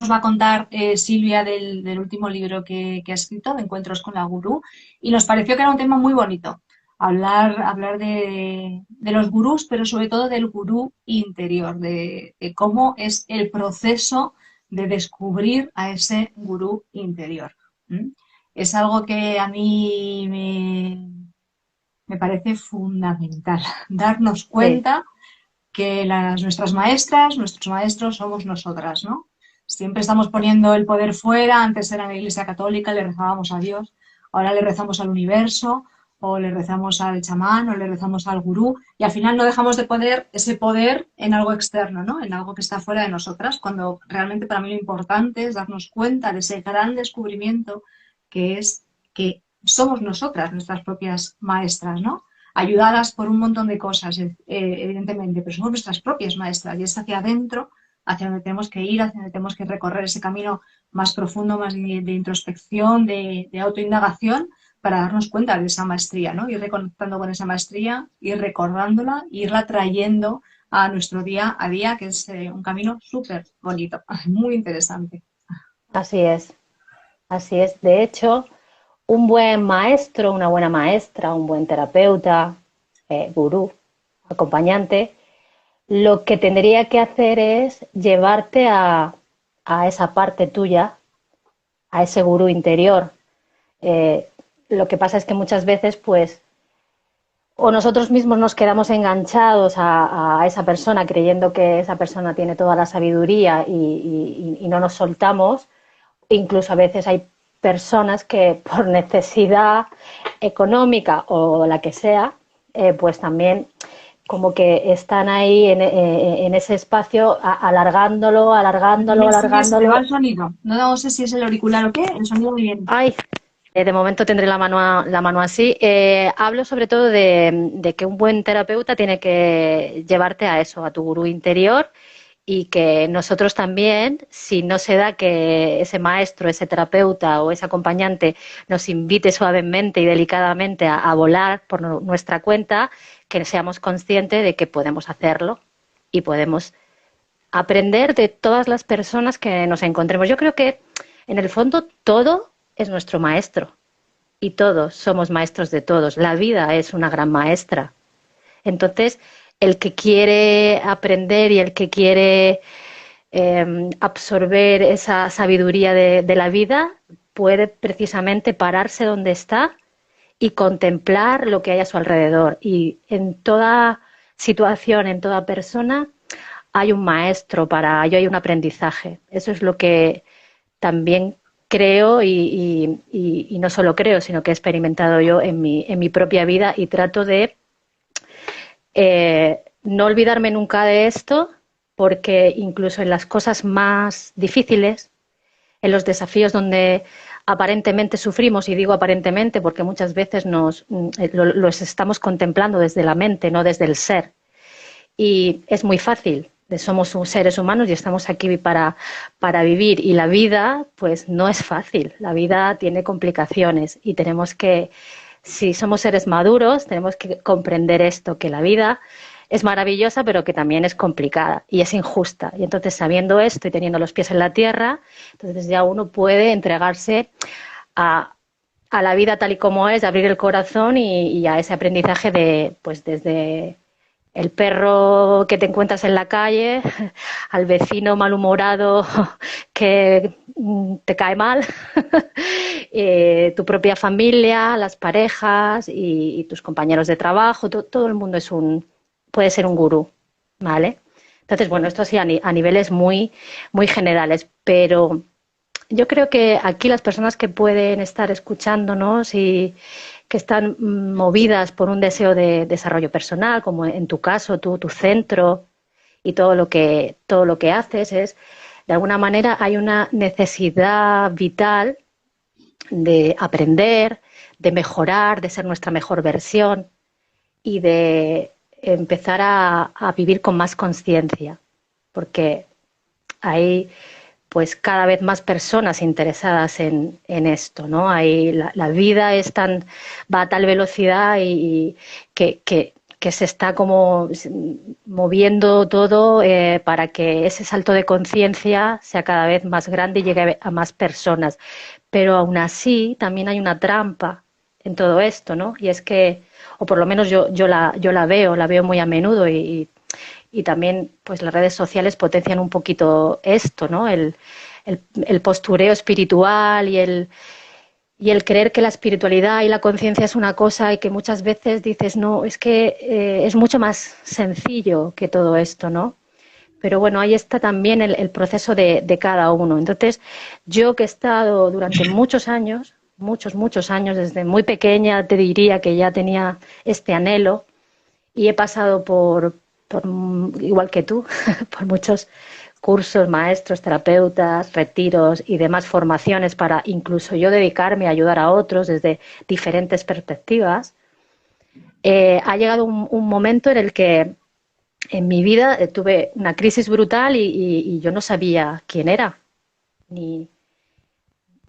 nos va a contar Silvia del último libro que ha escrito, de Encuentros con la Gurú, y nos pareció que era un tema muy bonito. Hablar de los gurús, pero sobre todo del gurú interior, de cómo es el proceso de descubrir a ese gurú interior. ¿Mm? Es algo que a mí me parece fundamental, darnos Sí, cuenta que nuestras maestras, nuestros maestros somos nosotras, ¿no? Siempre estamos poniendo el poder fuera, antes era en la Iglesia Católica, le rezábamos a Dios, ahora le rezamos al universo, o le rezamos al chamán, o le rezamos al gurú, y al final no dejamos de poner ese poder en algo externo, ¿no? En algo que está fuera de nosotras, cuando realmente para mí lo importante es darnos cuenta de ese gran descubrimiento que es que somos nosotras, nuestras propias maestras, ¿no? Ayudadas por un montón de cosas, evidentemente, pero somos nuestras propias maestras y es hacia adentro, hacia donde tenemos que ir, hacia donde tenemos que recorrer ese camino más profundo, más de introspección, de autoindagación, para darnos cuenta de esa maestría, ¿no? Ir reconectando con esa maestría, ir recordándola, irla trayendo a nuestro día a día, que es un camino súper bonito, muy interesante. así es, así es. De hecho, un buen maestro, una buena maestra, un buen terapeuta, gurú, acompañante, lo que tendría que hacer es llevarte a esa parte tuya, a ese gurú interior. Eh, lo que pasa es que muchas veces, pues, o nosotros mismos nos quedamos enganchados a esa persona creyendo que esa persona tiene toda la sabiduría y no nos soltamos. Incluso a veces hay personas que por necesidad económica o la que sea, pues también como que están ahí en ese espacio alargándolo, alargándolo, Se me va alargándolo. el sonido. No sé si es el auricular o qué, el sonido muy bien. Ay, de momento tendré la mano así. Hablo sobre todo de que un buen terapeuta tiene que llevarte a eso, a tu gurú interior y que nosotros también, si no se da que ese maestro, ese terapeuta o ese acompañante nos invite suavemente y delicadamente a volar por nuestra cuenta, que seamos conscientes de que podemos hacerlo y podemos aprender de todas las personas que nos encontremos. Yo creo que en el fondo todo es nuestro maestro y todos somos maestros de todos. La vida es una gran maestra. Entonces, el que quiere aprender y el que quiere absorber esa sabiduría de la vida puede precisamente pararse donde está y contemplar lo que hay a su alrededor. Y en toda situación, en toda persona, hay un maestro para ello, hay un aprendizaje. Eso es lo que también creo y no solo creo, sino que he experimentado yo en mi propia vida y trato de no olvidarme nunca de esto, porque incluso en las cosas más difíciles, en los desafíos donde aparentemente sufrimos, y digo aparentemente porque muchas veces los estamos contemplando desde la mente, no desde el ser. Y es muy fácil, somos seres humanos y estamos aquí para vivir. Y la vida, pues no es fácil, la vida tiene complicaciones y tenemos que, si somos seres maduros, tenemos que comprender esto, que la vida es maravillosa, pero que también es complicada y es injusta. Y entonces, sabiendo esto y teniendo los pies en la tierra, entonces ya uno puede entregarse a, a la vida tal y como es, abrir el corazón y a ese aprendizaje de, pues desde el perro que te encuentras en la calle, al vecino malhumorado que te cae mal, tu propia familia, las parejas y tus compañeros de trabajo, todo el mundo puede ser un gurú, ¿vale? Entonces, bueno, esto sí a niveles muy generales, pero yo creo que aquí las personas que pueden estar escuchándonos y que están movidas por un deseo de desarrollo personal, como en tu caso, tu centro y todo lo que haces es, de alguna manera, hay una necesidad vital de aprender, de mejorar, de ser nuestra mejor versión y de empezar a vivir con más conciencia, porque hay pues cada vez más personas interesadas en esto, ¿no? Hay, la vida es va a tal velocidad y que que se está como moviendo todo para que ese salto de conciencia sea cada vez más grande y llegue a más personas. Pero aún así también hay una trampa en todo esto, ¿no? Y es que, o por lo menos yo la veo muy a menudo y también pues las redes sociales potencian un poquito esto, ¿no? El postureo espiritual y el creer que la espiritualidad y la conciencia es una cosa y que muchas veces dices, no, es que es mucho más sencillo que todo esto, ¿no? Pero bueno, ahí está también el proceso de cada uno. Entonces, yo que he estado durante muchos años, desde muy pequeña te diría que ya tenía este anhelo y he pasado igual que tú, por muchos cursos, maestros, terapeutas, retiros y demás formaciones para incluso yo dedicarme a ayudar a otros desde diferentes perspectivas, ha llegado un momento en el que en mi vida tuve una crisis brutal y yo no sabía quién era, ni,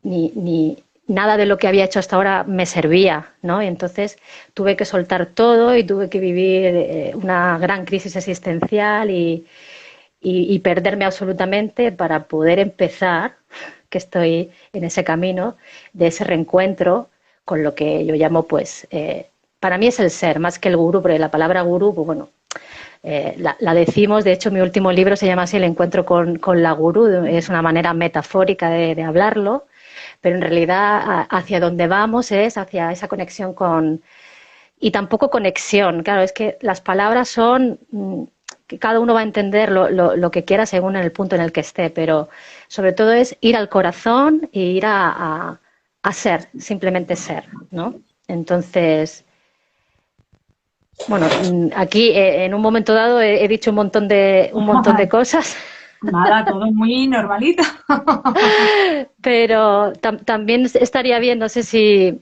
ni nada de lo que había hecho hasta ahora me servía, ¿no? Y entonces tuve que soltar todo y tuve que vivir una gran crisis existencial y perderme absolutamente para poder empezar, que estoy en ese camino de ese reencuentro con lo que yo llamo, pues, para mí es el ser, más que el gurú, porque la palabra gurú, pues bueno, la decimos, de hecho mi último libro se llama así, El encuentro con la gurú, es una manera metafórica de hablarlo, pero en realidad hacia donde vamos es hacia esa conexión con... Y tampoco conexión, claro, es que las palabras son... que cada uno va a entender lo que quiera según el punto en el que esté, pero sobre todo es ir al corazón e ir a ser, simplemente ser, ¿no? Entonces, bueno, aquí en un momento dado he dicho un montón de cosas. Nada, todo muy normalito. Pero también estaría bien, no sé si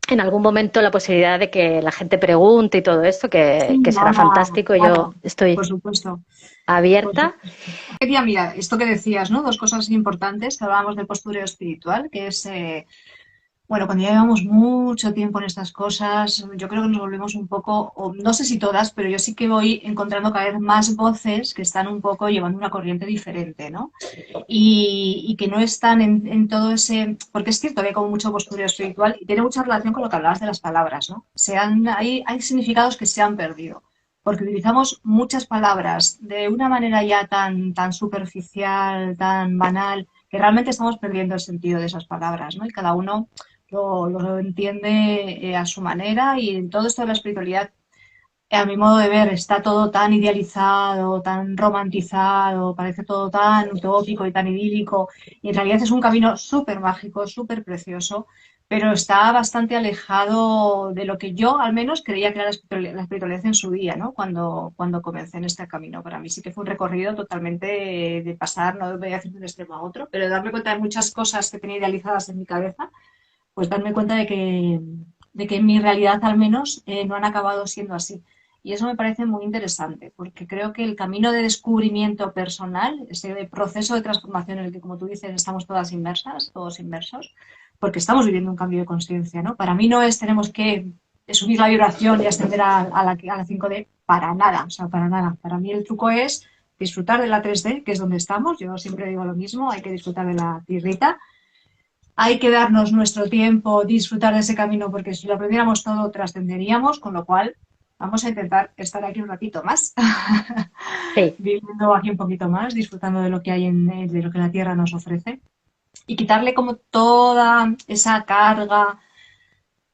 en algún momento la posibilidad de que la gente pregunte y todo esto, Sí, que será nada, fantástico. Yo claro, estoy por supuesto. Por abierta. supuesto. Quería, mira, esto que decías, ¿no? Dos cosas importantes, que hablábamos del postureo espiritual, que es bueno, cuando ya llevamos mucho tiempo en estas cosas, yo creo que nos volvemos un poco, o no sé si todas, pero yo sí que voy encontrando cada vez más voces que están un poco llevando una corriente diferente, ¿no? Y que no están en todo ese, porque es cierto que hay como mucho postureo espiritual y tiene mucha relación con lo que hablabas de las palabras, ¿no? Hay significados que se han perdido, porque utilizamos muchas palabras de una manera ya tan superficial, tan banal, que realmente estamos perdiendo el sentido de esas palabras, ¿no? Y cada uno lo entiende a su manera y en todo esto de la espiritualidad, a mi modo de ver, está todo tan idealizado, tan romantizado, parece todo tan utópico y tan idílico y en realidad es un camino súper mágico, súper precioso, pero está bastante alejado de lo que yo al menos creía que era la espiritualidad en su día, ¿no? Cuando comencé en este camino. Para mí sí que fue un recorrido totalmente de pasar, no voy a decir de un extremo a otro, pero de darme cuenta de muchas cosas que tenía idealizadas en mi cabeza pues darme cuenta de que en mi realidad al menos no han acabado siendo así. Y eso me parece muy interesante, porque creo que el camino de descubrimiento personal, ese proceso de transformación en el que, como tú dices, estamos todas inmersas, todos inmersos, porque estamos viviendo un cambio de conciencia, ¿no? Para mí no es tenemos que subir la vibración y ascender a la 5D, para nada, o sea, para nada. Para mí el truco es disfrutar de la 3D, que es donde estamos. Yo siempre digo lo mismo, hay que disfrutar de la tierrita, hay que darnos nuestro tiempo, disfrutar de ese camino, porque si lo aprendiéramos todo, trascenderíamos, con lo cual vamos a intentar estar aquí un ratito más, Sí, viviendo aquí un poquito más, disfrutando de lo que hay de lo que la Tierra nos ofrece y quitarle como toda esa carga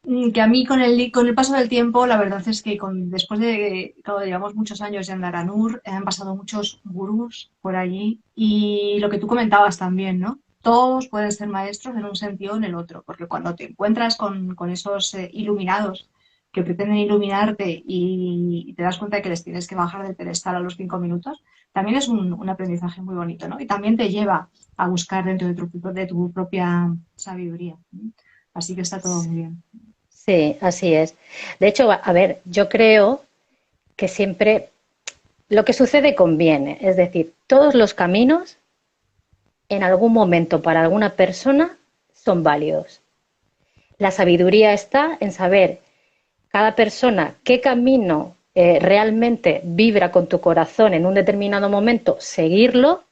que a mí con el paso del tiempo, la verdad es que después de, claro, llevamos muchos años en Daranur, han pasado muchos gurús por allí y lo que tú comentabas también, ¿no? Todos pueden ser maestros en un sentido o en el otro, porque cuando te encuentras con esos iluminados que pretenden iluminarte y te das cuenta de que les tienes que bajar del pedestal a los 5 minutos, también es un aprendizaje muy bonito, ¿no? Y también te lleva a buscar dentro de tu propia sabiduría, ¿no? Así que está todo muy bien. sí, así es. De hecho, a ver, yo creo que siempre lo que sucede conviene. Es decir, todos los caminos en algún momento para alguna persona son válidos. La sabiduría está en saber cada persona qué camino realmente vibra con tu corazón en un determinado momento, seguirlo,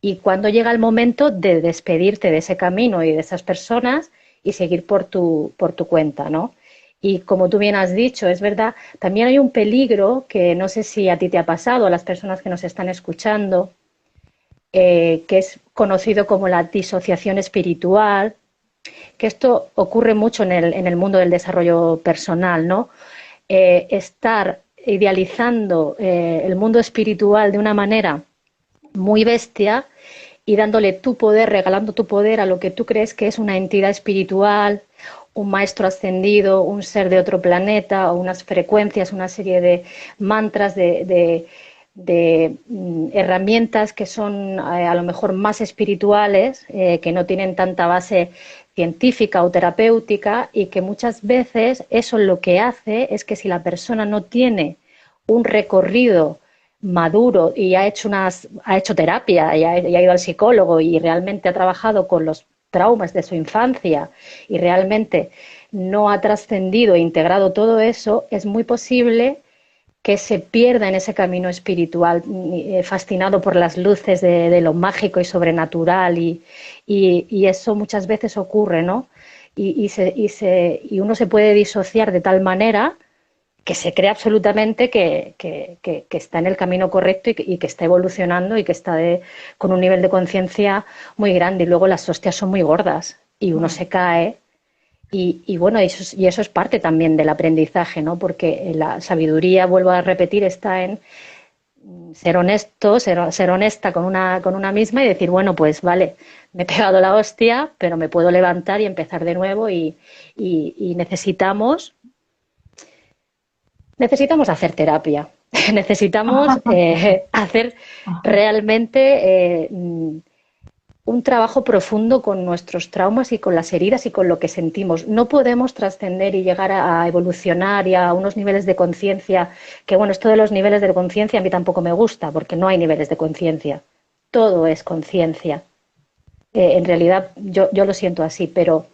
y cuando llega el momento de despedirte de ese camino y de esas personas y seguir por tu cuenta, ¿no? Y como tú bien has dicho, es verdad, también hay un peligro que no sé si a ti te ha pasado, a las personas que nos están escuchando, que es conocido como la disociación espiritual, que esto ocurre mucho en el mundo del desarrollo personal, ¿no? Estar idealizando el mundo espiritual de una manera muy bestia y dándole tu poder, regalando tu poder a lo que tú crees que es una entidad espiritual, un maestro ascendido, un ser de otro planeta, o unas frecuencias, una serie de mantras, de herramientas que son a lo mejor más espirituales, que no tienen tanta base científica o terapéutica, y que muchas veces eso lo que hace es que si la persona no tiene un recorrido maduro y ha hecho terapia y ha ido al psicólogo y realmente ha trabajado con los traumas de su infancia y realmente no ha trascendido e integrado todo eso, es muy posible que se pierda en ese camino espiritual, fascinado por las luces de lo mágico y sobrenatural, y eso muchas veces ocurre, ¿no? Y uno se puede disociar de tal manera que se cree absolutamente que está en el camino correcto y que está evolucionando y que está con un nivel de conciencia muy grande, y luego las hostias son muy gordas y uno se cae. Y bueno, y eso es parte también del aprendizaje, ¿no? Porque la sabiduría, vuelvo a repetir, está en ser honesto, ser honesta con una misma y decir, bueno, pues vale, me he pegado la hostia, pero me puedo levantar y empezar de nuevo, y necesitamos hacer terapia, necesitamos hacer realmente un trabajo profundo con nuestros traumas y con las heridas y con lo que sentimos. No podemos trascender y llegar a evolucionar y a unos niveles de conciencia, que bueno, esto de los niveles de conciencia a mí tampoco me gusta, porque no hay niveles de conciencia. Todo es conciencia. En realidad yo lo siento así, pero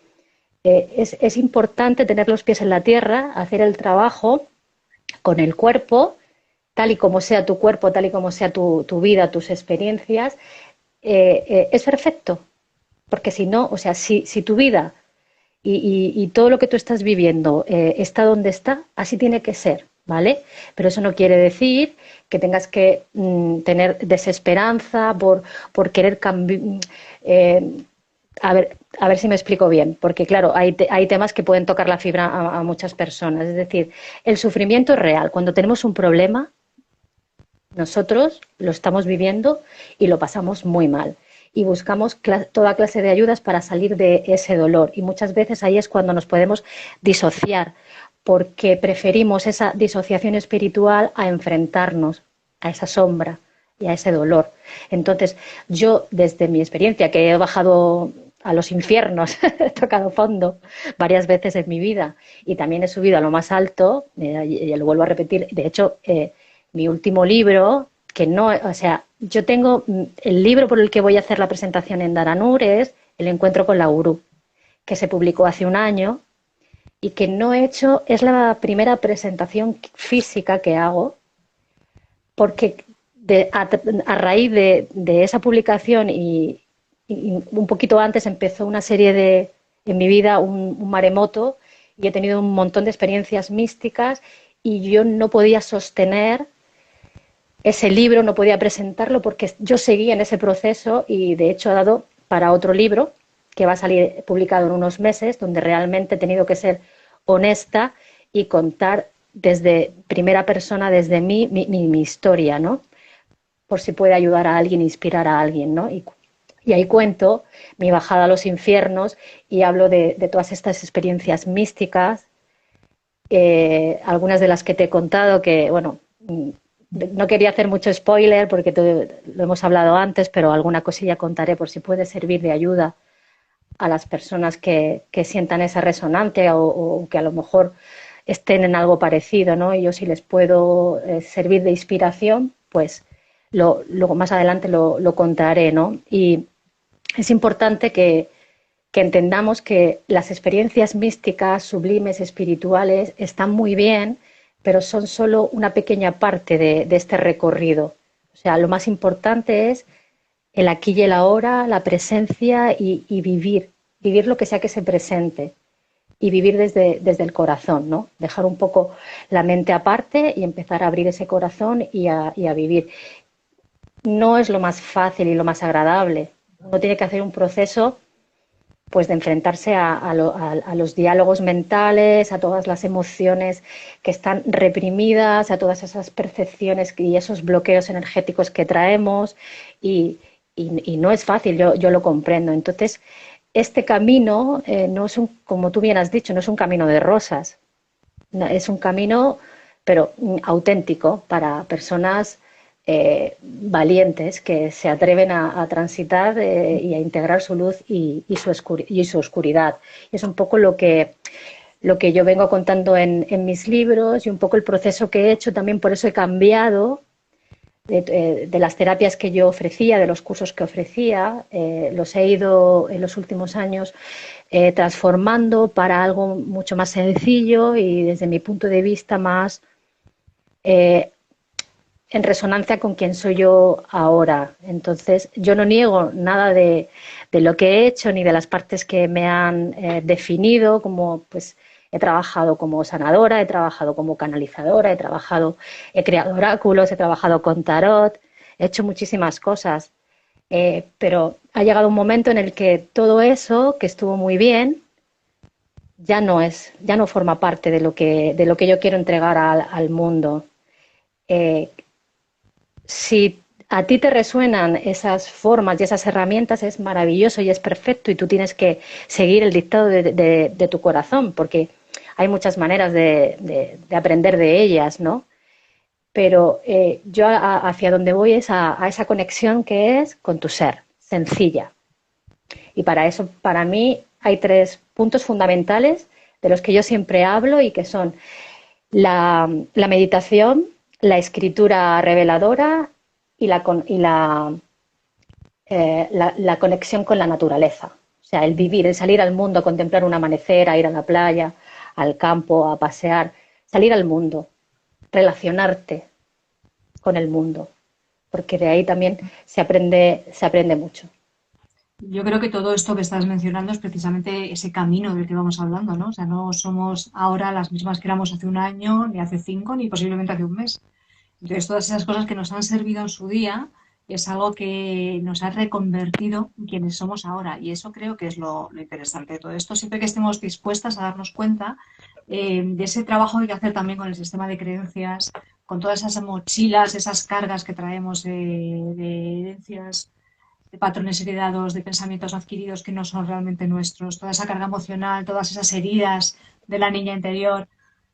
es importante tener los pies en la tierra, hacer el trabajo con el cuerpo, tal y como sea tu cuerpo, tal y como sea tu vida, tus experiencias, es perfecto. Porque si no, o sea, si tu vida y todo lo que tú estás viviendo está donde está, así tiene que ser, ¿vale? Pero eso no quiere decir que tengas que tener desesperanza por querer cambiar. A ver si me explico bien, porque claro, hay temas que pueden tocar la fibra a muchas personas. Es decir, el sufrimiento es real. Cuando tenemos un problema, nosotros lo estamos viviendo y lo pasamos muy mal. Y buscamos toda clase de ayudas para salir de ese dolor. Y muchas veces ahí es cuando nos podemos disociar, porque preferimos esa disociación espiritual a enfrentarnos a esa sombra y a ese dolor. Entonces, yo, desde mi experiencia, que he bajado a los infiernos, he tocado fondo varias veces en mi vida y también he subido a lo más alto, y lo vuelvo a repetir, de hecho, mi último libro, que no, o sea, yo tengo el libro por el que voy a hacer la presentación en Daranur, es El encuentro con la gurú, que se publicó hace un año y que no he hecho, es la primera presentación física que hago, porque a raíz de esa publicación y un poquito antes empezó una serie en mi vida, un maremoto, y he tenido un montón de experiencias místicas y yo no podía sostener ese libro, no podía presentarlo porque yo seguía en ese proceso, y de hecho he dado para otro libro que va a salir publicado en unos meses, donde realmente he tenido que ser honesta y contar desde primera persona, desde mi historia, ¿no? Por si puede ayudar a alguien, inspirar a alguien, ¿no? Y ahí cuento mi bajada a los infiernos y hablo de todas estas experiencias místicas, algunas de las que te he contado, que, bueno, no quería hacer mucho spoiler porque lo hemos hablado antes, pero alguna cosilla contaré por si puede servir de ayuda a las personas que sientan esa resonancia o que a lo mejor estén en algo parecido, ¿no? Y yo, si les puedo servir de inspiración, pues luego más adelante lo contaré, ¿no? Y es importante que entendamos que las experiencias místicas, sublimes, espirituales, están muy bien, pero son solo una pequeña parte de este recorrido. O sea, lo más importante es el aquí y el ahora, la presencia y vivir lo que sea que se presente y vivir desde el corazón, ¿no? Dejar un poco la mente aparte y empezar a abrir ese corazón y a vivir. No es lo más fácil y lo más agradable. Uno tiene que hacer un proceso pues de enfrentarse a los diálogos mentales, a todas las emociones que están reprimidas, a todas esas percepciones y esos bloqueos energéticos que traemos y no es fácil, yo lo comprendo. Entonces, este camino no es un, como tú bien has dicho, no es un camino de rosas, no, es un camino, pero auténtico para personas valientes que se atreven a transitar y a integrar su luz y su oscuridad. Es un poco lo que yo vengo contando en mis libros y un poco el proceso que he hecho. También por eso he cambiado de las terapias que yo ofrecía, de los cursos que ofrecía, los he ido en los últimos años transformando para algo mucho más sencillo y desde mi punto de vista más eh, en resonancia con quien soy yo ahora. Entonces, yo no niego nada de lo que he hecho ni de las partes que me han definido, como pues he trabajado como sanadora, he trabajado como canalizadora, he creado oráculos, he trabajado con tarot, he hecho muchísimas cosas. Pero ha llegado un momento en el que todo eso, que estuvo muy bien, ya no forma parte de lo que yo quiero entregar al mundo. Eh, si a ti te resuenan esas formas y esas herramientas, es maravilloso y es perfecto y tú tienes que seguir el dictado de tu corazón, porque hay muchas maneras de aprender de ellas, ¿no? Pero yo hacia donde voy es a esa conexión que es con tu ser, sencilla. Y para eso, para mí, hay tres puntos fundamentales de los que yo siempre hablo y que son la meditación, la escritura reveladora y la conexión con la naturaleza. O sea, el vivir, el salir al mundo, a contemplar una amanecer, a ir a la playa, al campo, a pasear, salir al mundo, relacionarte con el mundo, porque de ahí también se aprende mucho. Yo creo que todo esto que estás mencionando es precisamente ese camino del que vamos hablando, ¿no? O sea, no somos ahora las mismas que éramos hace un año, ni hace 5, ni posiblemente hace un mes. Entonces, todas esas cosas que nos han servido en su día es algo que nos ha reconvertido en quienes somos ahora. Y eso creo que es lo interesante de todo esto. Siempre que estemos dispuestas a darnos cuenta de ese trabajo que hay que hacer también con el sistema de creencias, con todas esas mochilas, esas cargas que traemos de herencias, de patrones heredados, de pensamientos adquiridos que no son realmente nuestros, toda esa carga emocional, todas esas heridas de la niña interior.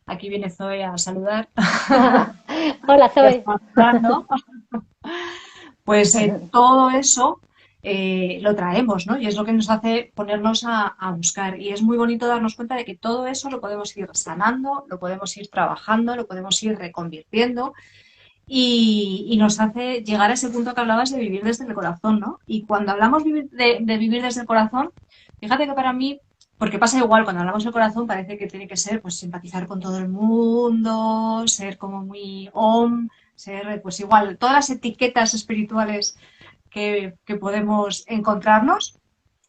Aquí viene Zoe a saludar. Hola, Ya Zoe. está hablando. Pues todo eso lo traemos, ¿no? Y es lo que nos hace ponernos a buscar. Y es muy bonito darnos cuenta de que todo eso lo podemos ir sanando, lo podemos ir trabajando, lo podemos ir reconvirtiendo y nos hace llegar a ese punto que hablabas de vivir desde el corazón, ¿no? Y cuando hablamos de vivir desde el corazón, fíjate que para mí, porque pasa igual, cuando hablamos del corazón parece que tiene que ser pues simpatizar con todo el mundo, ser como muy ser pues igual, todas las etiquetas espirituales que podemos encontrarnos.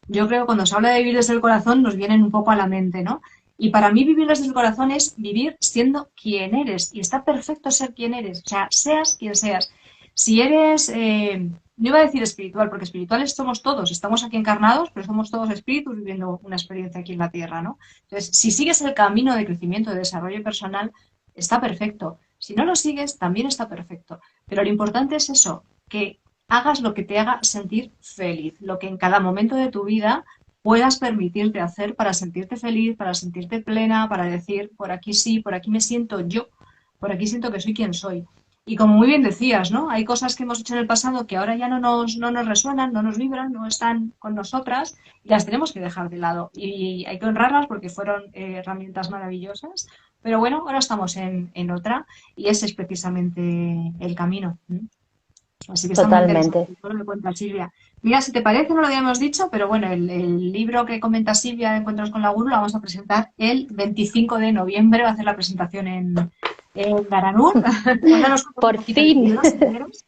Yo creo que cuando se habla de vivir desde el corazón nos vienen un poco a la mente, ¿no? Y para mí vivir desde el corazón es vivir siendo quien eres. Y está perfecto ser quien eres. O sea, seas quien seas. Si eres, no iba a decir espiritual, porque espirituales somos todos. Estamos aquí encarnados, pero somos todos espíritus viviendo una experiencia aquí en la Tierra, ¿no? Entonces, si sigues el camino de crecimiento, de desarrollo personal, está perfecto. Si no lo sigues, también está perfecto. Pero lo importante es eso, que hagas lo que te haga sentir feliz, lo que en cada momento de tu vida puedas permitirte hacer para sentirte feliz, para sentirte plena, para decir, por aquí sí, por aquí me siento yo, por aquí siento que soy quien soy. Y como muy bien decías, ¿no? Hay cosas que hemos hecho en el pasado que ahora ya no nos resuenan, no nos vibran, no están con nosotras y las tenemos que dejar de lado. Y hay que honrarlas porque fueron herramientas maravillosas. Pero bueno, ahora estamos en otra y ese es precisamente el camino. Así que está muy Totalmente. interesante todo lo que cuenta Silvia. Mira, si te parece, no lo habíamos dicho, pero bueno, el libro que comenta Silvia de Encuentros con la Guru lo vamos a presentar el 25 de noviembre. Va a hacer la presentación Garanur, cuéntanos un Por poquito del fin, libro, si quieres.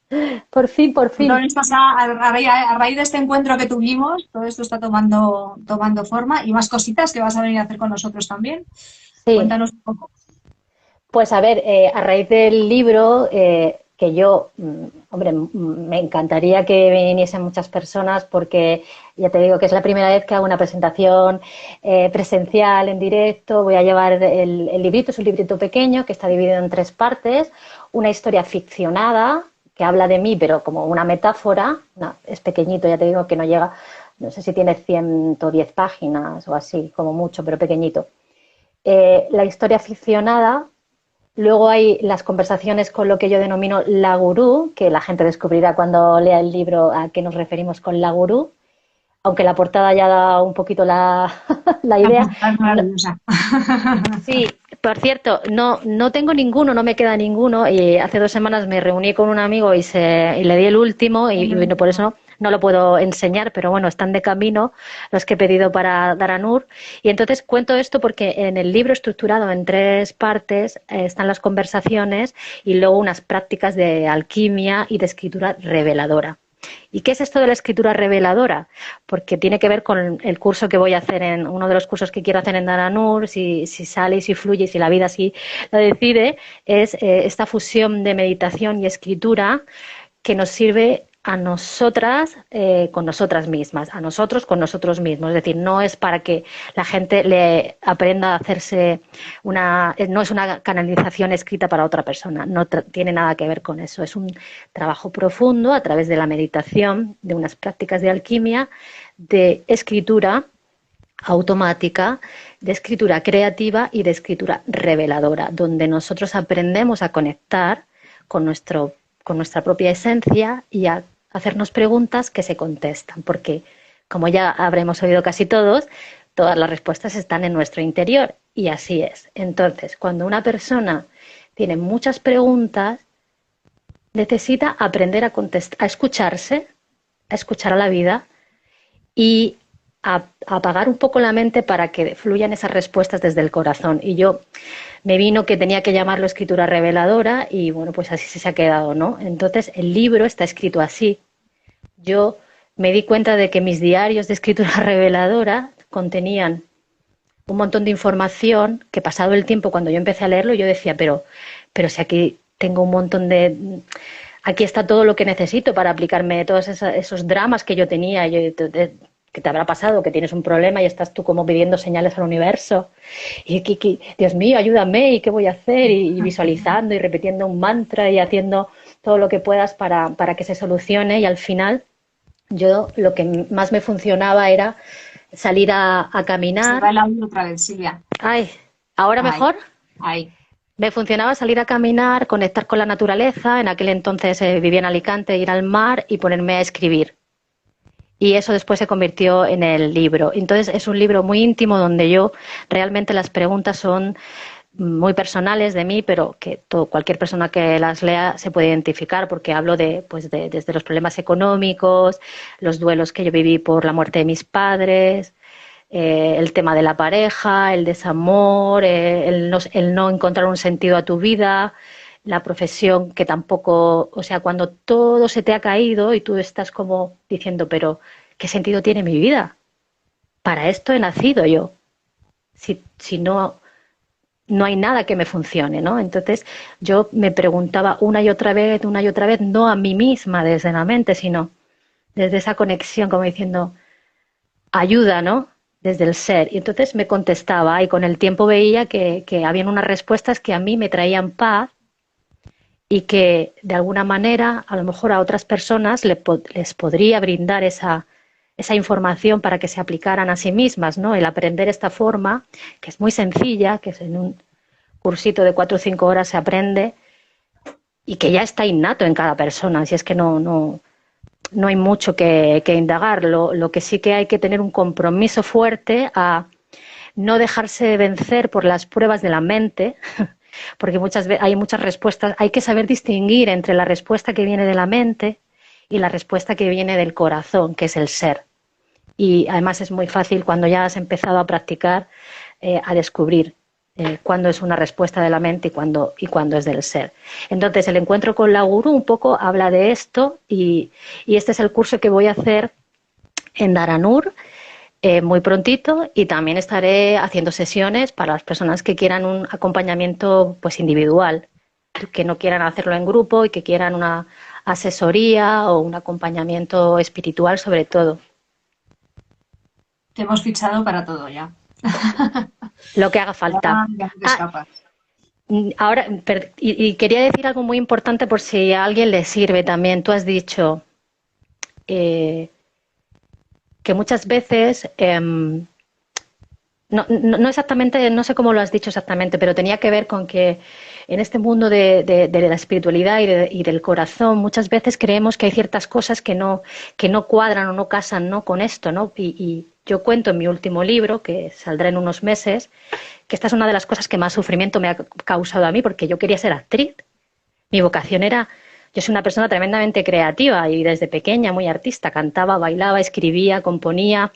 por fin, por fin. Todo esto a raíz de este encuentro que tuvimos, todo esto está tomando forma y más cositas que vas a venir a hacer con nosotros también. Sí, Cuéntanos un poco. pues a ver, a raíz del libro, que yo, hombre, me encantaría que viniesen muchas personas porque ya te digo que es la primera vez que hago una presentación presencial en directo. Voy a llevar el librito, es un librito pequeño que está dividido en tres partes. Una historia ficcionada que habla de mí, pero como una metáfora. No, es pequeñito, ya te digo que no llega, no sé si tiene 110 páginas o así, como mucho, pero pequeñito. La historia ficcionada. Luego hay las conversaciones con lo que yo denomino la gurú, que la gente descubrirá cuando lea el libro a qué nos referimos con la gurú, aunque la portada ya da un poquito la, la La idea. portada es No, maravillosa. sí, por cierto, no tengo ninguno, no me queda ninguno, y hace 2 semanas me reuní con un amigo y le di el último, y bueno, por eso no lo puedo enseñar, pero bueno, están de camino los que he pedido para Daranur. Y entonces cuento esto porque en el libro, estructurado en tres partes, están las conversaciones y luego unas prácticas de alquimia y de escritura reveladora. ¿Y qué es esto de la escritura reveladora? Porque tiene que ver con el curso que voy a hacer, en uno de los cursos que quiero hacer en Daranur, si sale y si fluye y si la vida así lo decide, es esta fusión de meditación y escritura que nos sirve a nosotras con nosotras mismas, a nosotros con nosotros mismos. Es decir, no es para que la gente le aprenda a hacerse no es una canalización escrita para otra persona, no tiene nada que ver con eso. Es un trabajo profundo a través de la meditación, de unas prácticas de alquimia, de escritura automática, de escritura creativa y de escritura reveladora, donde nosotros aprendemos a conectar con, con nuestra propia esencia y a hacernos preguntas que se contestan, porque como ya habremos oído casi todos, todas las respuestas están en nuestro interior y así es. Entonces, cuando una persona tiene muchas preguntas, necesita aprender a contestar, a escucharse, a escuchar a la vida y a apagar un poco la mente para que fluyan esas respuestas desde el corazón. Y yo me vino que tenía que llamarlo escritura reveladora y bueno, pues así se ha quedado, ¿no? Entonces el libro está escrito así. Yo me di cuenta de que mis diarios de escritura reveladora contenían un montón de información que pasado el tiempo, cuando yo empecé a leerlo, yo decía, pero si aquí tengo un montón de... Aquí está todo lo que necesito para aplicarme todos esos dramas que yo tenía. Que te habrá pasado, que tienes un problema y estás tú como pidiendo señales al universo. Y que, Dios mío, ayúdame, ¿y qué voy a hacer? Y visualizando y repitiendo un mantra y haciendo todo lo que puedas para que se solucione. Y al final, yo lo que más me funcionaba era salir a Se caminar. va el audio otra vez, Silvia. Ay, ¿ahora Ahí, mejor? ahí. Me funcionaba salir a caminar, conectar con la naturaleza. En aquel entonces vivía en Alicante, ir al mar y ponerme a escribir. Y eso después se convirtió en el libro. Entonces es un libro muy íntimo donde yo realmente las preguntas son muy personales de mí, pero que cualquier persona que las lea se puede identificar porque hablo desde los problemas económicos, los duelos que yo viví por la muerte de mis padres, el tema de la pareja, el desamor, el no encontrar un sentido a tu vida, la profesión que tampoco, o sea, cuando todo se te ha caído y tú estás como diciendo, pero ¿qué sentido tiene mi vida? Para esto he nacido yo. Si no, no hay nada que me funcione, ¿no? Entonces yo me preguntaba una y otra vez, no a mí misma desde la mente, sino desde esa conexión, como diciendo, ayuda, ¿no? Desde el ser. Y entonces me contestaba y con el tiempo veía que habían unas respuestas que a mí me traían paz y que de alguna manera a lo mejor a otras personas les podría brindar esa información para que se aplicaran a sí mismas, ¿no? El aprender esta forma, que es muy sencilla, que es en un cursito de 4 o 5 horas se aprende y que ya está innato en cada persona, si es que no hay mucho que indagar. Lo que sí que hay que tener un compromiso fuerte a no dejarse vencer por las pruebas de la mente, porque muchas veces hay muchas respuestas. Hay que saber distinguir entre la respuesta que viene de la mente y la respuesta que viene del corazón, que es el ser. Y además es muy fácil cuando ya has empezado a practicar, a descubrir cuándo es una respuesta de la mente y cuándo es del ser. Entonces, el encuentro con la gurú un poco habla de esto y este es el curso que voy a hacer en Dharanur muy prontito, y también estaré haciendo sesiones para las personas que quieran un acompañamiento pues individual, que no quieran hacerlo en grupo y que quieran una asesoría o un acompañamiento espiritual sobre todo. Te hemos fichado para todo ya. Lo que haga Ya, falta. ya no te Ah, escapas. ahora, y quería decir algo muy importante por si a alguien le sirve también. Tú has dicho eh, que muchas veces, no exactamente, no sé cómo lo has dicho exactamente, pero tenía que ver con que en este mundo de la espiritualidad y del corazón, muchas veces creemos que hay ciertas cosas que no cuadran o no casan, ¿no?, con esto, ¿no? Y yo cuento en mi último libro, que saldrá en unos meses, que esta es una de las cosas que más sufrimiento me ha causado a mí, porque yo quería ser actriz. Mi vocación era... Yo soy una persona tremendamente creativa y desde pequeña muy artista. Cantaba, bailaba, escribía, componía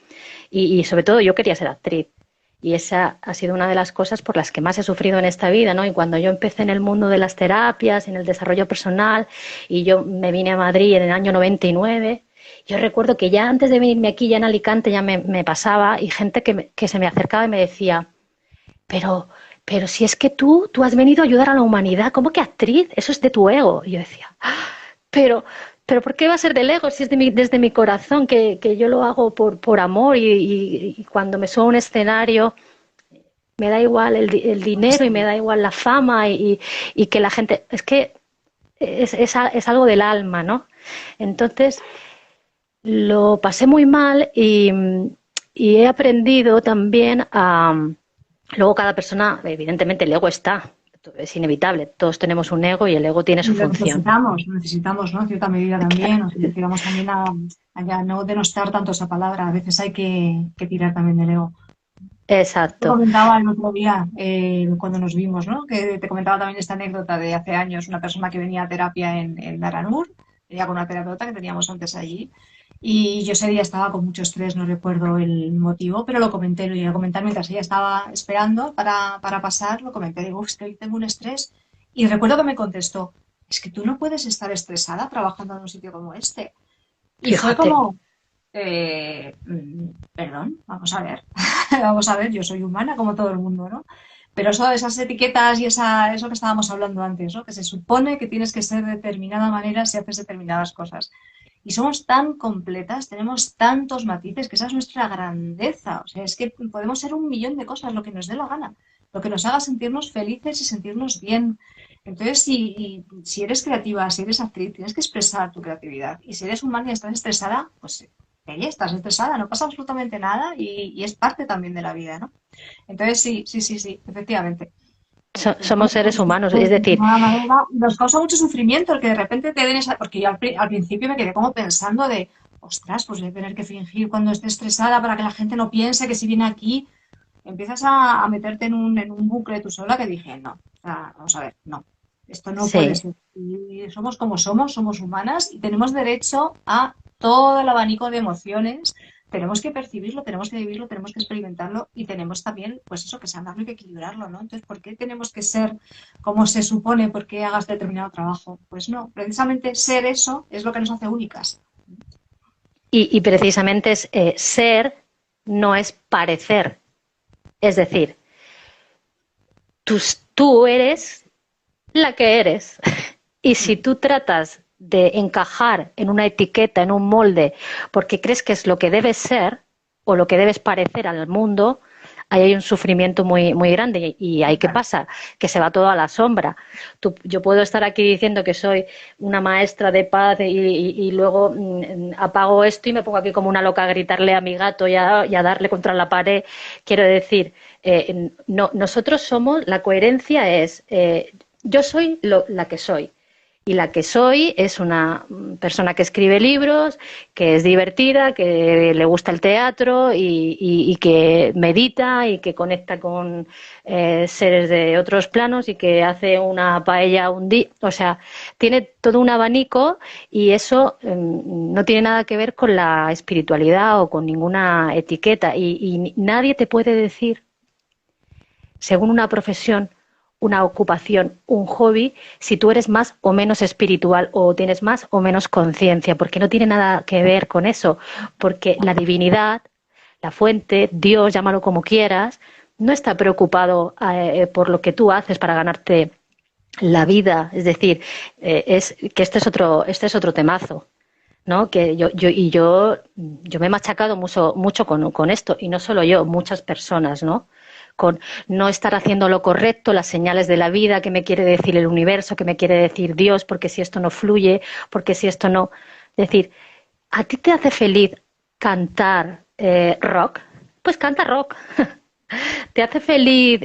y sobre todo yo quería ser actriz. Y esa ha sido una de las cosas por las que más he sufrido en esta vida, ¿no? Y cuando yo empecé en el mundo de las terapias, en el desarrollo personal, y yo me vine a Madrid en el año 99, yo recuerdo que ya antes de venirme aquí, ya en Alicante, ya me pasaba, y gente que se me acercaba y me decía, pero, pero si es que tú has venido a ayudar a la humanidad, ¿cómo que actriz? Eso es de tu ego. Y yo decía, pero, pero ¿por qué va a ser del ego si es desde mi corazón que yo lo hago por amor y cuando me subo a un escenario me da igual el dinero y me da igual la fama y que la gente... Es que es algo del alma, ¿no? Entonces lo pasé muy mal y he aprendido también a... Luego cada persona, evidentemente el ego está, es inevitable, todos tenemos un ego y el ego tiene Y su función. lo necesitamos, ¿no? En cierta medida también, nos tiramos también a no denostar tanto esa palabra, a veces hay que tirar también del ego. Te Exacto. comentaba el otro día, cuando nos vimos, ¿no? Que te comentaba también esta anécdota de hace años, una persona que venía a terapia en Dharanur, venía con una terapeuta que teníamos antes allí, y yo ese día estaba con mucho estrés, no recuerdo el motivo, pero lo comenté, lo iba a comentar mientras ella estaba esperando para pasar, lo comenté, digo, "Uf, es que hoy tengo un estrés", y recuerdo que me contestó, es que tú no puedes estar estresada trabajando en un sitio como este. Y fue Fíjate. como, perdón, vamos a ver, vamos a ver, yo soy humana como todo el mundo, ¿no? Pero eso, esas etiquetas y eso que estábamos hablando antes, ¿no? Que se supone que tienes que ser de determinada manera si haces determinadas cosas. Y somos tan completas, tenemos tantos matices, que esa es nuestra grandeza. O sea, es que podemos ser un millón de cosas, lo que nos dé la gana, lo que nos haga sentirnos felices y sentirnos bien. Entonces, si eres creativa, si eres actriz, tienes que expresar tu creatividad. Y si eres humana y estás estresada, pues ahí estás estresada, no pasa absolutamente nada y es parte también de la vida, ¿no? Entonces, sí, sí, sí, sí, efectivamente. Somos seres humanos, es De decir, alguna manera, nos causa mucho sufrimiento el que de repente te den esa... Porque yo al principio me quedé como pensando de, ostras, pues voy a tener que fingir cuando esté estresada para que la gente no piense que si viene aquí, empiezas a meterte en un bucle tú sola que dije, no, o sea, vamos a ver, no, esto no puede sí. ser. Y somos como somos humanas y tenemos derecho a todo el abanico de emociones. Tenemos que percibirlo, tenemos que vivirlo, tenemos que experimentarlo y tenemos también, pues eso, que sanarlo y que equilibrarlo, ¿no? Entonces, ¿por qué tenemos que ser como se supone porque hagas determinado trabajo? Pues no, precisamente ser eso es lo que nos hace únicas. Y precisamente ser no es parecer. Es decir, tú eres la que eres. Y si tú tratas de encajar en una etiqueta, en un molde, porque crees que es lo que debes ser o lo que debes parecer al mundo, ahí hay un sufrimiento muy, muy grande. ¿Y ahí qué Claro. pasa? Que se va todo a la sombra. Yo puedo estar aquí diciendo que soy una maestra de paz y luego apago esto y me pongo aquí como una loca a gritarle a mi gato y a darle contra la pared. Quiero decir, no, nosotros somos, la coherencia es, yo soy la que soy. Y la que soy es una persona que escribe libros, que es divertida, que le gusta el teatro y que medita y que conecta con seres de otros planos y que hace una paella un día. O sea, tiene todo un abanico y eso no tiene nada que ver con la espiritualidad o con ninguna etiqueta. Y nadie te puede decir según una profesión, una ocupación, un hobby, si tú eres más o menos espiritual o tienes más o menos conciencia, porque no tiene nada que ver con eso, porque la divinidad, la fuente, Dios, llámalo como quieras, no está preocupado por lo que tú haces para ganarte la vida. Es decir, es que este es otro temazo, ¿no? Que yo me he machacado mucho con esto, y no solo yo, muchas personas, ¿no? Con no estar haciendo lo correcto, las señales de la vida, qué me quiere decir el universo, qué me quiere decir Dios, porque si esto no fluye, porque si esto no. Es decir, ¿a ti te hace feliz cantar rock? Pues canta rock. ¿Te hace feliz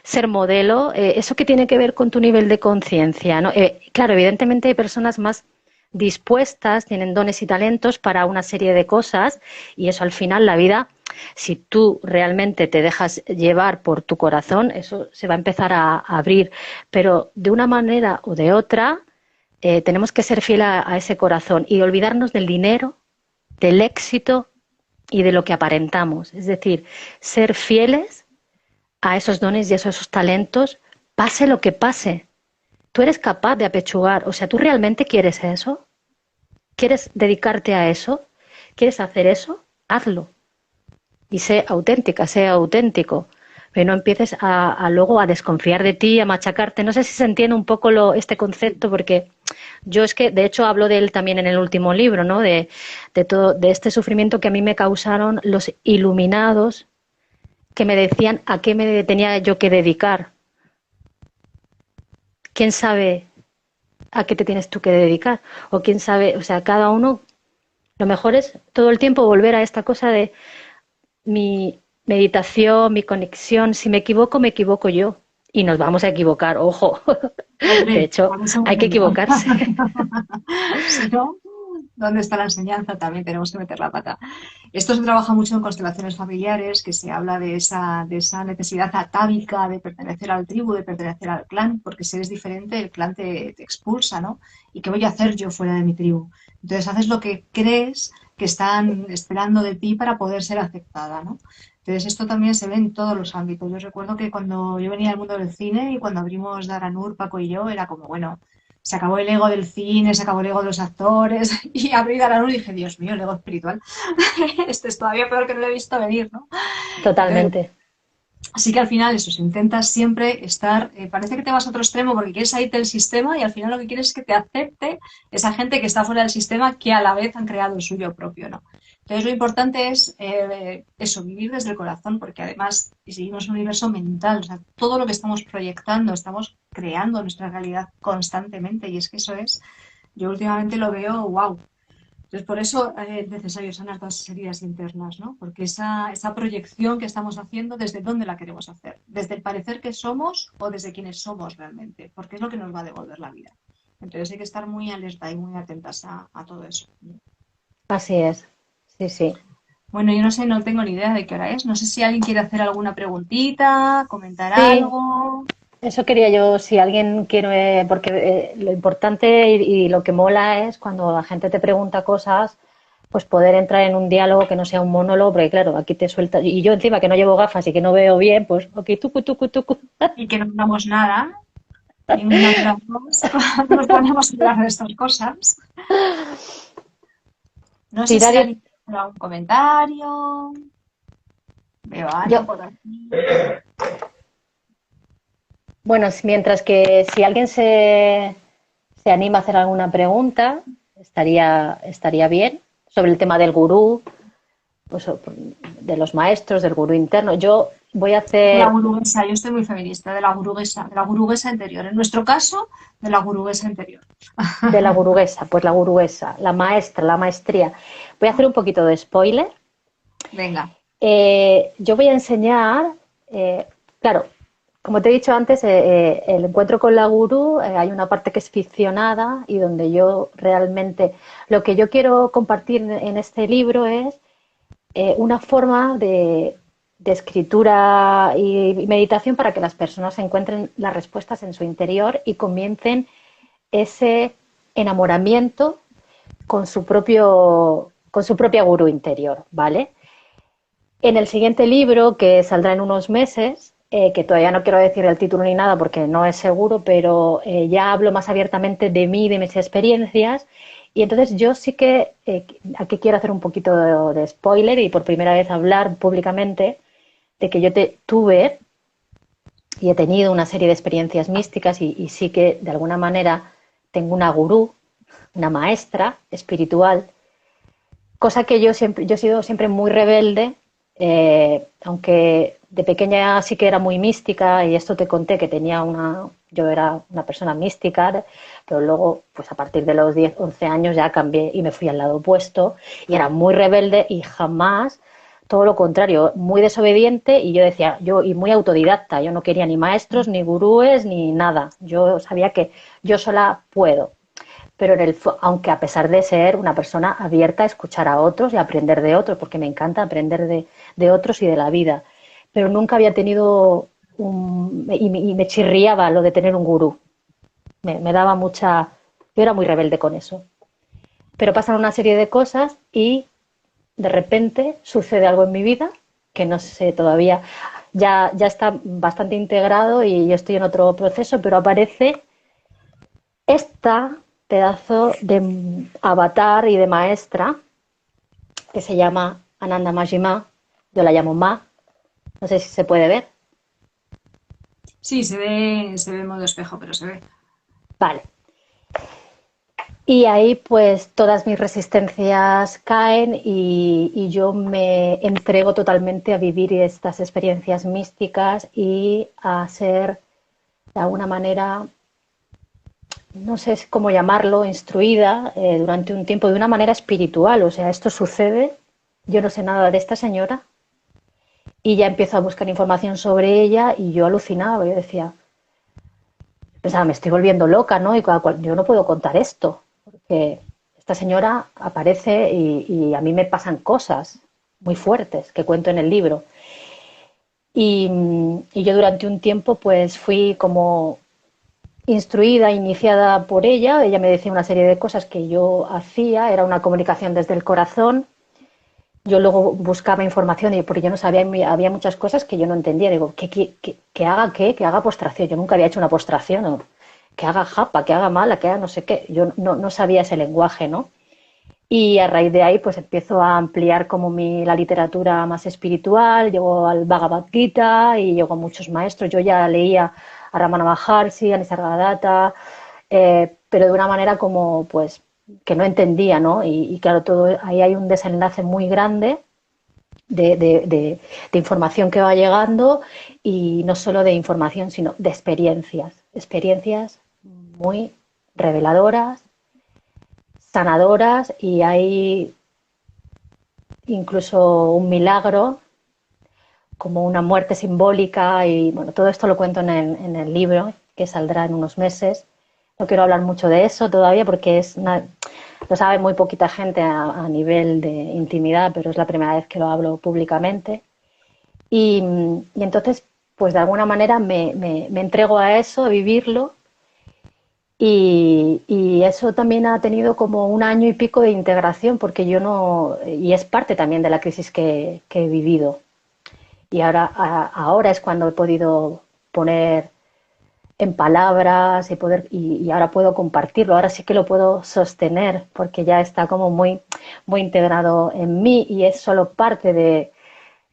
ser modelo? ¿Eso qué tiene que ver con tu nivel de conciencia, ¿no? Claro, evidentemente hay personas más dispuestas, tienen dones y talentos para una serie de cosas, y eso al final la vida, si tú realmente te dejas llevar por tu corazón, eso se va a empezar a abrir. Pero de una manera o de otra, tenemos que ser fieles a ese corazón y olvidarnos del dinero, del éxito y de lo que aparentamos. Es decir, ser fieles a esos dones y a esos talentos, pase lo que pase. Tú eres capaz de apechugar, o sea, ¿tú realmente quieres eso? ¿Quieres dedicarte a eso? ¿Quieres hacer eso? Hazlo. Y sé auténtica, sé auténtico. Pero no empieces luego a desconfiar de ti, a machacarte. No sé si se entiende un poco este concepto, porque yo es que, de hecho, hablo de él también en el último libro, ¿no? De este sufrimiento que a mí me causaron los iluminados, que me decían a qué me tenía yo que dedicar. ¿Quién sabe a qué te tienes tú que dedicar? O quién sabe, o sea, cada uno, lo mejor es todo el tiempo volver a esta cosa de mi meditación, mi conexión. Si me equivoco yo. Y nos vamos a equivocar, ojo. De Hombre, hecho, por eso hay que hemos venido. equivocarse. Si no, ¿dónde está la enseñanza? También tenemos que meter la pata. Esto se trabaja mucho en constelaciones familiares, que se habla de esa necesidad atávica de pertenecer al tribu, de pertenecer al clan, porque si eres diferente, el clan te expulsa, ¿no? ¿Y qué voy a hacer yo fuera de mi tribu? Entonces haces lo que crees que están esperando de ti para poder ser aceptada, ¿no? Entonces esto también se ve en todos los ámbitos. Yo recuerdo que cuando yo venía al mundo del cine y cuando abrimos Daranur, Paco y yo, era como, bueno, se acabó el ego del cine, se acabó el ego de los actores, y abrí Daranur y dije, Dios mío, el ego espiritual. Este es todavía peor, que no lo he visto venir, ¿no? Entonces, Totalmente. así que al final eso, si intentas siempre estar, parece que te vas a otro extremo porque quieres salirte del sistema, y al final lo que quieres es que te acepte esa gente que está fuera del sistema, que a la vez han creado el suyo propio, ¿no? Entonces lo importante es eso, vivir desde el corazón, porque además seguimos un universo mental, o sea, todo lo que estamos proyectando, estamos creando nuestra realidad constantemente, y es que eso es, yo últimamente lo veo, wow. Entonces, por eso es necesario sanar todas esas heridas internas, ¿no? Porque esa proyección que estamos haciendo, ¿desde dónde la queremos hacer? ¿Desde el parecer que somos o desde quienes somos realmente? Porque es lo que nos va a devolver la vida. Entonces hay que estar muy alerta y muy atentas a todo eso. Así es. Sí, sí. Bueno, yo no sé, no tengo ni idea de qué hora es. No sé si alguien quiere hacer alguna preguntita, comentar Sí, algo. eso quería yo, si alguien quiere, porque lo importante y lo que mola es cuando la gente te pregunta cosas, pues poder entrar en un diálogo que no sea un monólogo, porque claro, aquí te suelta, y yo encima que no llevo gafas y que no veo bien, pues ok, tucu, tucu, tucu. Y que no damos nada, ninguna de las dos, cuando nos ponemos a hablar de estas cosas. No sé Tirar si y- alguien tiene algún comentario. Veo a Ana yo, por aquí. bueno, mientras que si alguien se anima a hacer alguna pregunta, estaría bien sobre el tema del gurú, pues, de los maestros, del gurú interno. Yo voy a De la hacer guruguesa, yo estoy muy feminista, de la guruguesa interior. En nuestro caso, de la guruguesa interior. de la guruguesa, pues la guruguesa, la maestra, la maestría. Voy a hacer un poquito de spoiler. Venga, Yo voy a enseñar, claro, como te he dicho antes, el encuentro con la gurú, hay una parte que es ficcionada y donde yo realmente, lo que yo quiero compartir en este libro es una forma de escritura y meditación para que las personas encuentren las respuestas en su interior y comiencen ese enamoramiento con su propia gurú interior, ¿vale? En el siguiente libro, que saldrá en unos meses, que todavía no quiero decir el título ni nada porque no es seguro, pero ya hablo más abiertamente de mí, de mis experiencias. Y entonces yo sí que aquí quiero hacer un poquito de spoiler y por primera vez hablar públicamente de que yo tuve y he tenido una serie de experiencias místicas y sí que de alguna manera tengo una gurú, una maestra espiritual, cosa que yo he sido siempre muy rebelde, aunque de pequeña sí que era muy mística y esto te conté que yo era una persona mística, pero luego pues a partir de los 10 11 años ya cambié y me fui al lado opuesto y era muy rebelde y jamás, todo lo contrario, muy desobediente y yo decía, y muy autodidacta, yo no quería ni maestros, ni gurúes, ni nada, yo sabía que yo sola puedo, pero aunque a pesar de ser una persona abierta a escuchar a otros y a aprender de otros, porque me encanta aprender de otros y de la vida, pero nunca había tenido y me chirriaba lo de tener un gurú, me daba yo era muy rebelde con eso, pero pasan una serie de cosas y de repente sucede algo en mi vida que no sé todavía, ya está bastante integrado y yo estoy en otro proceso, pero aparece esta pedazo de avatar y de maestra que se llama Ananda Majima, yo la llamo Ma, no sé si se puede ver. Sí, se ve en modo espejo, pero se ve. Vale. Y ahí pues todas mis resistencias caen y yo me entrego totalmente a vivir estas experiencias místicas y a ser de alguna manera, no sé cómo llamarlo, instruida durante un tiempo de una manera espiritual. O sea, esto sucede, yo no sé nada de esta señora y ya empiezo a buscar información sobre ella y yo alucinaba, yo decía, pensaba, me estoy volviendo loca, ¿no? Y yo no puedo contar esto, porque esta señora aparece y a mí me pasan cosas muy fuertes que cuento en el libro. Y yo durante un tiempo pues fui como instruida, iniciada por ella me decía una serie de cosas que yo hacía, era una comunicación desde el corazón, yo luego buscaba información y porque yo no sabía, había muchas cosas que yo no entendía, digo, que haga qué, que haga postración, yo nunca había hecho una postración, ¿no? Que haga japa, que haga mala, que haga no sé qué, yo no sabía ese lenguaje, ¿no? Y a raíz de ahí pues empiezo a ampliar como la literatura más espiritual, llego al Bhagavad Gita y llego a muchos maestros, yo ya leía a Ramana Maharshi, a Nisargadatta, pero de una manera como pues que no entendía, ¿no? Y claro, todo ahí hay un desenlace muy grande de información que va llegando y no solo de información, sino de experiencias muy reveladoras, sanadoras y hay incluso un milagro como una muerte simbólica y bueno, todo esto lo cuento en el libro que saldrá en unos meses. No quiero hablar mucho de eso todavía porque lo sabe muy poquita gente a nivel de intimidad, pero es la primera vez que lo hablo públicamente. Y entonces, pues de alguna manera me entrego a eso, a vivirlo. Y eso también ha tenido como un año y pico de integración, porque yo no, y es parte también de la crisis que he vivido. Y ahora es cuando he podido poner en palabras y ahora puedo compartirlo, ahora sí que lo puedo sostener, porque ya está como muy integrado en mí y es solo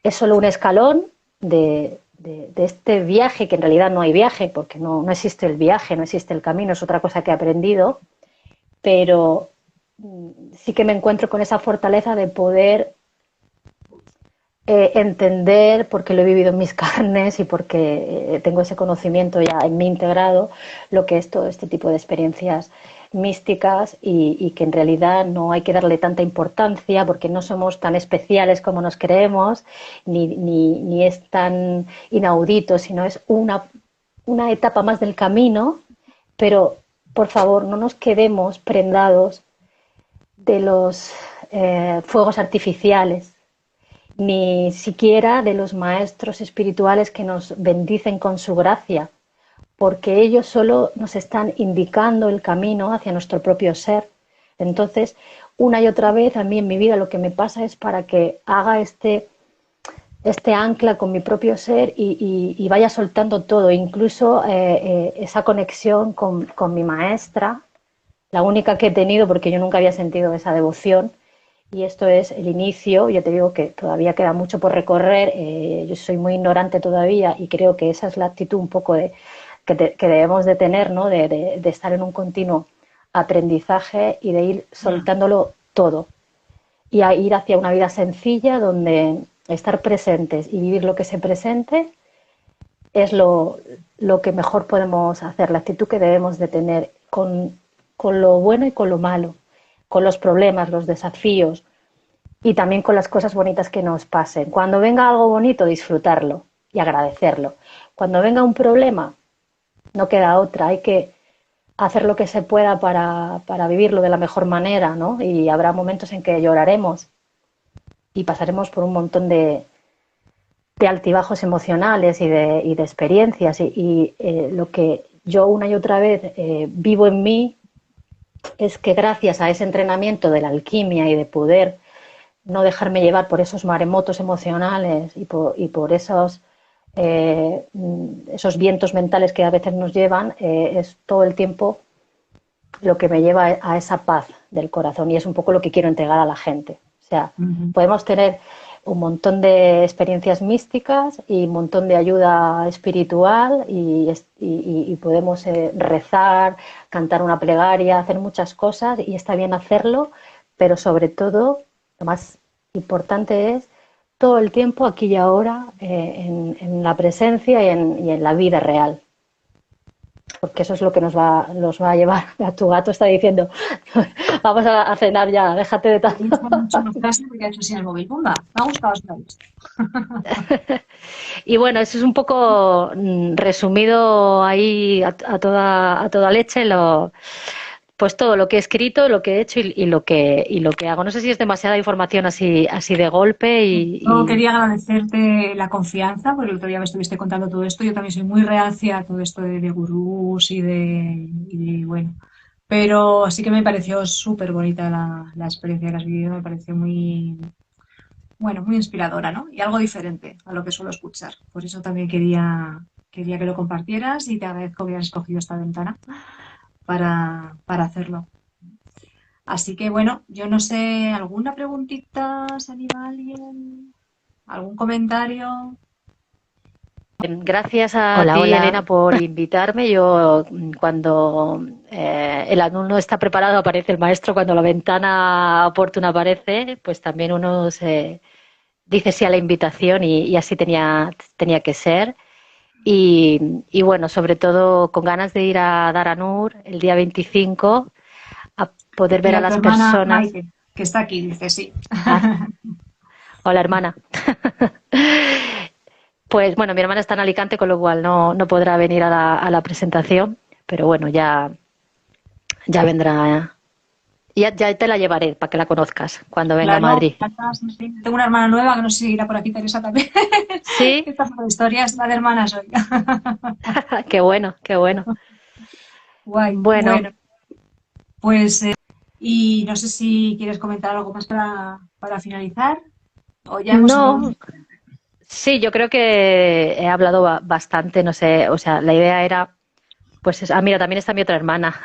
es solo un escalón de este viaje, que en realidad no hay viaje, porque no existe el viaje, no existe el camino, es otra cosa que he aprendido, pero sí que me encuentro con esa fortaleza de poder entender, porque lo he vivido en mis carnes y porque tengo ese conocimiento ya en mí integrado, lo que es todo este tipo de experiencias místicas y que en realidad no hay que darle tanta importancia porque no somos tan especiales como nos creemos, ni es tan inaudito, sino es una etapa más del camino, pero por favor no nos quedemos prendados de los fuegos artificiales ni siquiera de los maestros espirituales que nos bendicen con su gracia, porque ellos solo nos están indicando el camino hacia nuestro propio ser. Entonces, una y otra vez a mí en mi vida lo que me pasa es para que haga este ancla con mi propio ser y vaya soltando todo, incluso esa conexión con mi maestra, la única que he tenido porque yo nunca había sentido esa devoción. Y esto es el inicio. Yo te digo que todavía queda mucho por recorrer. Yo soy muy ignorante todavía y creo que esa es la actitud un poco que debemos de tener, ¿no? De estar en un continuo aprendizaje y de ir soltándolo todo y a ir hacia una vida sencilla donde estar presentes y vivir lo que se presente es lo que mejor podemos hacer, la actitud que debemos de tener con lo bueno y con lo malo, con los problemas, los desafíos y también con las cosas bonitas que nos pasen. Cuando venga algo bonito, disfrutarlo y agradecerlo. Cuando venga un problema, no queda otra, hay que hacer lo que se pueda para vivirlo de la mejor manera, ¿no? Y habrá momentos en que lloraremos y pasaremos por un montón de altibajos emocionales y de experiencias y lo que yo una y otra vez vivo en mí es que gracias a ese entrenamiento de la alquimia y de poder no dejarme llevar por esos maremotos emocionales y por esos vientos mentales que a veces nos llevan, es todo el tiempo lo que me lleva a esa paz del corazón y es un poco lo que quiero entregar a la gente. O sea, podemos tener un montón de experiencias místicas y un montón de ayuda espiritual y podemos rezar, cantar una plegaria, hacer muchas cosas y está bien hacerlo, pero sobre todo lo más importante es todo el tiempo aquí y ahora en la presencia y en la vida real. Porque eso es lo que nos va a llevar. Tu gato está diciendo, vamos a cenar ya, déjate de Me tanto. gusta mucho una frase porque ha hecho así en el móvil. ¡Pumba! Me ha gustado esta vez. Y bueno, eso es un poco resumido ahí a toda leche, pues todo lo que he escrito, lo que he hecho y lo que hago. No sé si es demasiada información así de golpe Yo y quería agradecerte la confianza, porque el otro día me estuviste contando todo esto. Yo también soy muy reacia a todo esto de gurús bueno. Pero sí que me pareció súper bonita la experiencia que has vivido. Me pareció muy, bueno, muy inspiradora, ¿no? Y algo diferente a lo que suelo escuchar. Por eso también quería que lo compartieras y te agradezco que hayas escogido esta ventana para hacerlo. Así que bueno, yo no sé, ¿alguna preguntita se anima alguien? ¿Algún comentario? gracias a Hola, ti, hola. Elena, por invitarme. Yo, cuando el alumno está preparado, aparece el maestro. Cuando la ventana oportuna aparece, pues también uno se dice sí a la invitación y así tenía que ser. Y bueno, sobre todo con ganas de ir a Daranur el día 25 a poder ver a Mira, tu las hermana personas. Maite, que está aquí, dice sí. Ah, hola, hermana. Pues bueno, mi hermana está en Alicante, con lo cual no podrá venir a la presentación, pero bueno, ya vendrá. Ya te la llevaré para que la conozcas cuando venga a Claro, Madrid. sí, sí. Tengo una hermana nueva que no sé si irá por aquí, Teresa también. Sí, Estas son historias, la de hermanas hoy. qué bueno, qué bueno. Guay. Bueno, Bueno, pues, y no sé si quieres comentar algo más para finalizar o ya hemos hablado no, suficiente. sí, yo creo que he hablado bastante, no sé, o sea, la idea era, pues, mira, también está mi otra hermana,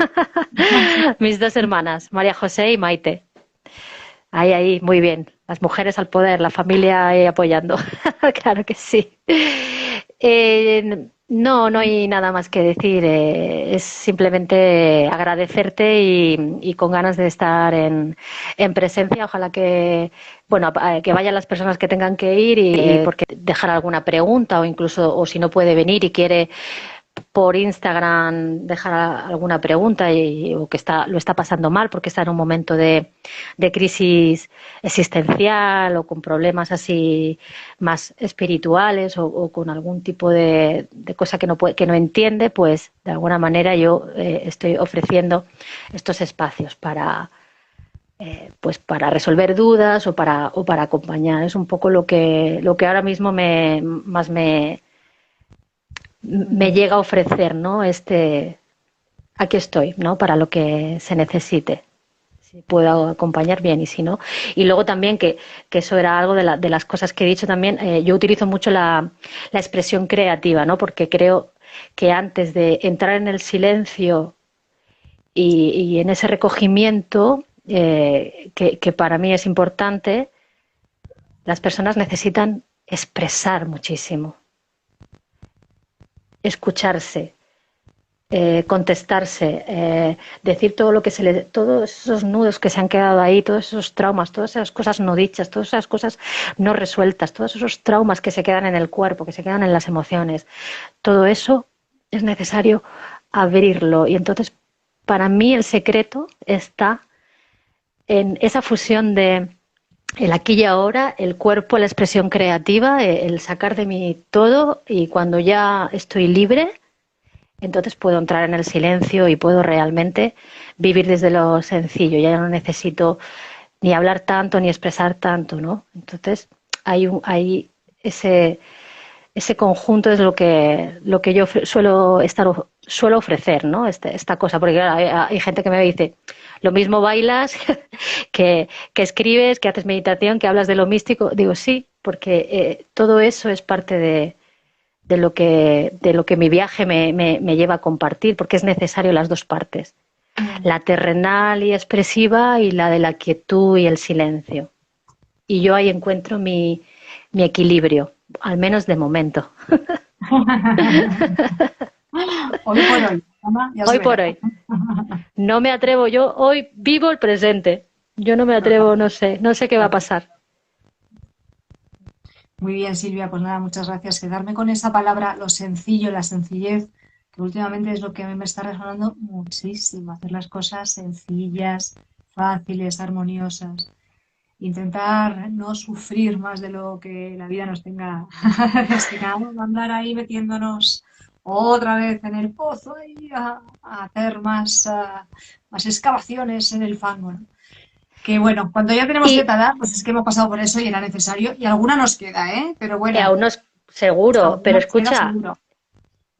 mis dos hermanas, María José y Maite. Ahí, muy bien. Las mujeres al poder, la familia ahí apoyando. Claro que sí. No hay nada más que decir. Es simplemente agradecerte y con ganas de estar en presencia. Ojalá que vayan las personas que tengan que ir y porque dejar alguna pregunta o incluso, o si no puede venir y quiere por Instagram dejar alguna pregunta o que lo está pasando mal porque está en un momento de crisis existencial o con problemas así más espirituales o con algún tipo de cosa que no entiende, pues de alguna manera yo estoy ofreciendo estos espacios pues para resolver dudas o para acompañar. Es un poco lo que ahora mismo más me llega a ofrecer, ¿no? Aquí estoy, ¿no? Para lo que se necesite. si puedo acompañar bien y si no. Y luego también que eso era algo de las cosas que he dicho también, yo utilizo mucho la expresión creativa, ¿no? Porque creo que antes de entrar en el silencio y en ese recogimiento, que para mí es importante, las personas necesitan expresar muchísimo, escucharse, contestarse, decir todo lo que todos esos nudos que se han quedado ahí, todos esos traumas, todas esas cosas no dichas, todas esas cosas no resueltas, todos esos traumas que se quedan en el cuerpo, que se quedan en las emociones, todo eso es necesario abrirlo. Y entonces, para mí el secreto está en esa fusión de el aquí y ahora, el cuerpo, la expresión creativa, el sacar de mí todo, y cuando ya estoy libre, entonces puedo entrar en el silencio y puedo realmente vivir desde lo sencillo. Ya no necesito ni hablar tanto ni expresar tanto, ¿no? Entonces hay ese conjunto es lo que yo suelo ofrecer, ¿no? Esta cosa, porque claro, hay gente que me dice, lo mismo bailas, que escribes, que haces meditación, que hablas de lo místico. Digo, sí, porque todo eso es parte de lo que mi viaje me lleva a compartir, porque es necesario las dos partes, la terrenal y expresiva y la de la quietud y el silencio. Y yo ahí encuentro mi equilibrio, al menos de momento. Hoy por hoy, Ana, ya se Hoy por verá. hoy. No me atrevo, yo hoy vivo el presente. Yo no me atrevo, no sé qué va a pasar. Muy bien, Silvia, pues nada, muchas gracias. Quedarme con esa palabra, lo sencillo, la sencillez, que últimamente es lo que a mí me está resonando muchísimo. Hacer las cosas sencillas, fáciles, armoniosas. Intentar no sufrir más de lo que la vida nos tenga destinado, no andar ahí metiéndonos otra vez en el pozo y a hacer más excavaciones en el fango, ¿no? Que bueno, cuando ya tenemos Y cierta edad, pues es que hemos pasado por eso y era necesario, y alguna nos queda, ¿eh? Pero bueno, aún no es seguro, pero alguna nos queda escucha, seguro.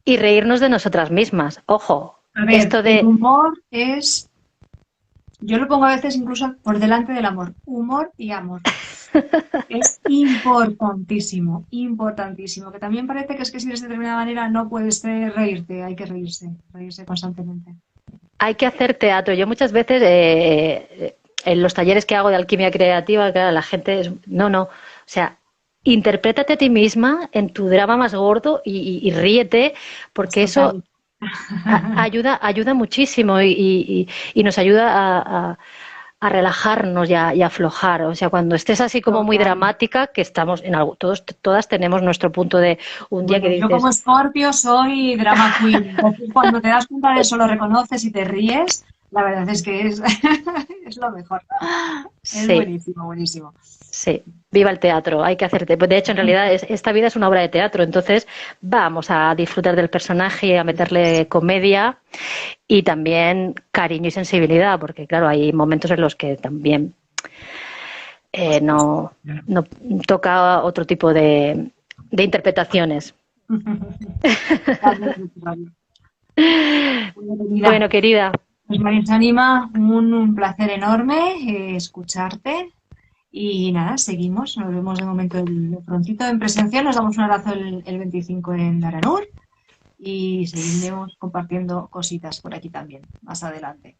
y reírnos de nosotras mismas. Ojo, A ver, esto el de humor es, yo lo pongo a veces incluso por delante del amor, humor y amor. Es importantísimo, importantísimo, que también parece que es que si eres de determinada manera no puedes reírte, hay que reírse, reírse constantemente. hay que hacer teatro. Yo muchas veces, en los talleres que hago de alquimia creativa, claro, la gente es, no, o sea, interprétate a ti misma en tu drama más gordo y ríete, Es porque eso total. ayuda muchísimo y nos ayuda a relajarnos y a aflojar. O sea, cuando estés así como muy Total. dramática, que estamos en algo, todas tenemos nuestro punto de un día que Bueno, yo como dices, Escorpio soy drama queen. Entonces, cuando te das cuenta de eso, lo reconoces y te ríes, la verdad es que es, es lo mejor. Es sí, buenísimo, buenísimo. sí, viva el teatro, hay que hacerte. De hecho, en realidad, esta vida es una obra de teatro, entonces vamos a disfrutar del personaje, a meterle comedia y también cariño y sensibilidad, porque claro, hay momentos en los que también Por supuesto. no toca otro tipo de interpretaciones. Totalmente, totalmente. Bueno, querida, Bueno, querida, pues María Anima, un placer enorme escucharte. Y nada, seguimos. Nos vemos de momento prontito en presencial. Nos damos un abrazo el 25 en Daranur y seguiremos compartiendo cositas por aquí también, más adelante.